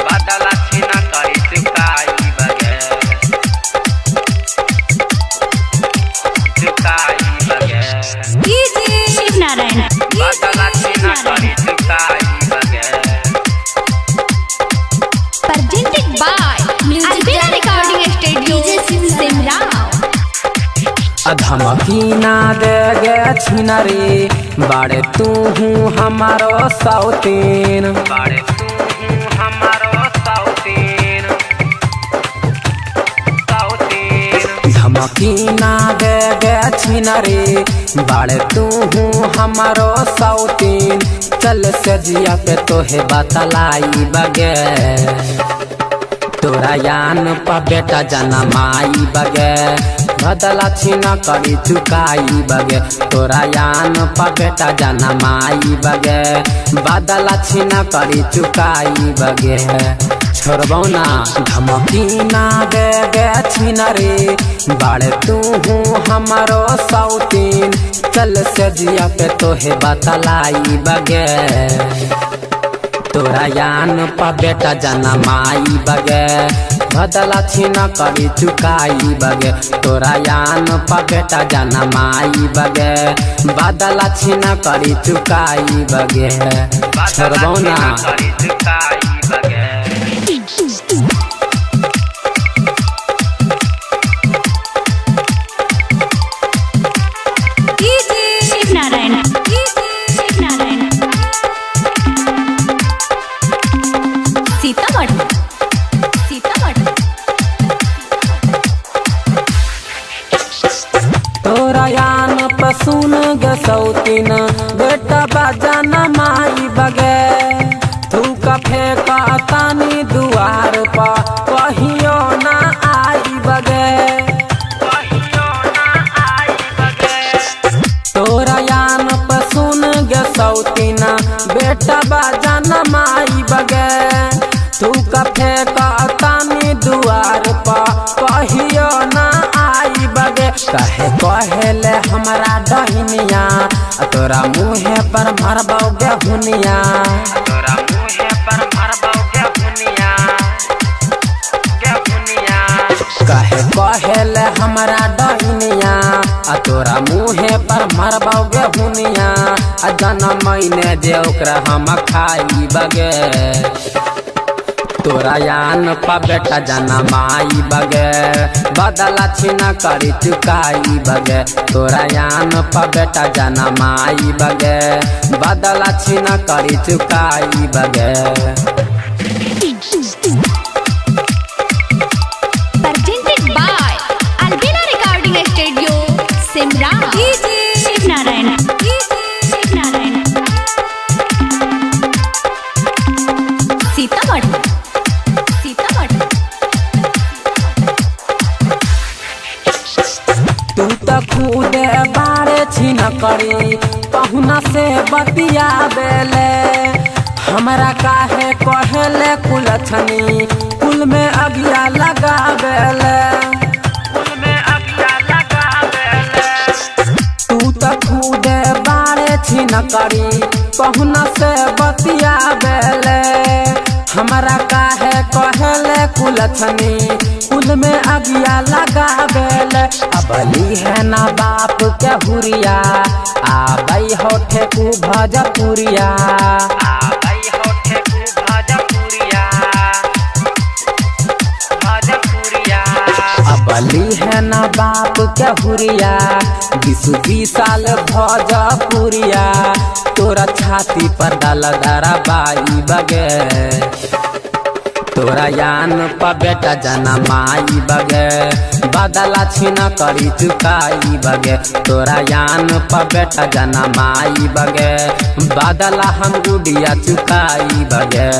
बदलाची न करी चुकाई बगे शिव नारायण बदलाची न करी चुकाई बगे presented by Albina Recording Studio Simra। धमकी ना दे गे छिनरी बाड़े तू हूँ हमारो सौतीन बाड़े तू हमारो सौतीन धमकी ना दे गे छिनरी बाड़े तू हूँ हमारो सौतीन चल से जिया पे तोहे बतलाई बगे तोरा यान पा बेटा जनमाई बगे बदलाची न करी चुकाई बगे तोरा यान पा बेटा जनमाई बगे बदलाची न करी चुकाई बगे छोड़बौ ना धमकी ना दे गे छिनरी बाड़े तू हूँ हमारो सौतीन चल से जिया पे तोहे बतलाई बगे तोरा यान पा बेटा जनमाई बगे बदलाची न करी चुकाई बगे तोरा यान पा बेटा जनमाई बगे बदलाची न करी चुकाई बगे छोड़बौ ना करी चुकाई बगे शिव नारायण सीतामढ़ी तोरा यान पे सुन गे सौतीन बेटा बजन माई बगे तू कफे का तानी दुआर पा कहियो ना आई बगे तोरा यान पे सुन गे सौतीन बेटा बजन माई बगे तू कफे का तानी दुआर पा कहियो ना आई बगे कहे कहेले हमरा डहिनिया तोरा मुँहे पर मरबौ गे हुनिया तोरा मुँहे पर मरबौ गे हुनिया कहे कहेले हमरा डहिनिया तोरा मुँहे पर मरबौ गे हुनिया जनम महीने जे ओकरा हम खाई बगे तोरा यान पा बेटा जनमाई बगे बदलाची न करी चुकाई बगे तोरा यान पा बेटा जनमाई बगे बदलाची न करी चुकाई बगे presented by Albina Recording Studio Simra। Shiv Narayan Sitamarhi तू तो खुदे बारे छिन करी पहुना से बतिया बेले हमरा काहे कहेले कुल छनी कुल में अगिया लगा बेले तू तो खुदे बारे छिन करी पहुना से बतिया बेले हमरा काहे कहेले कुल छनी कुल में अगिया लगा बेले अबली है ना बाप के हुरिया आबई होठे कु भजपुरिया अबली है ना बाप के हुरिया 20 साल भजपुरिया तोरा छाती पर डाल दरा बाई बगे तोरा यान पा बेटा जनमाई बगे बदलाची न करी चुकाई बगे तोरा यान पा बेटा जनमाई बगे बदला हम गुडिया चुकाई बगे।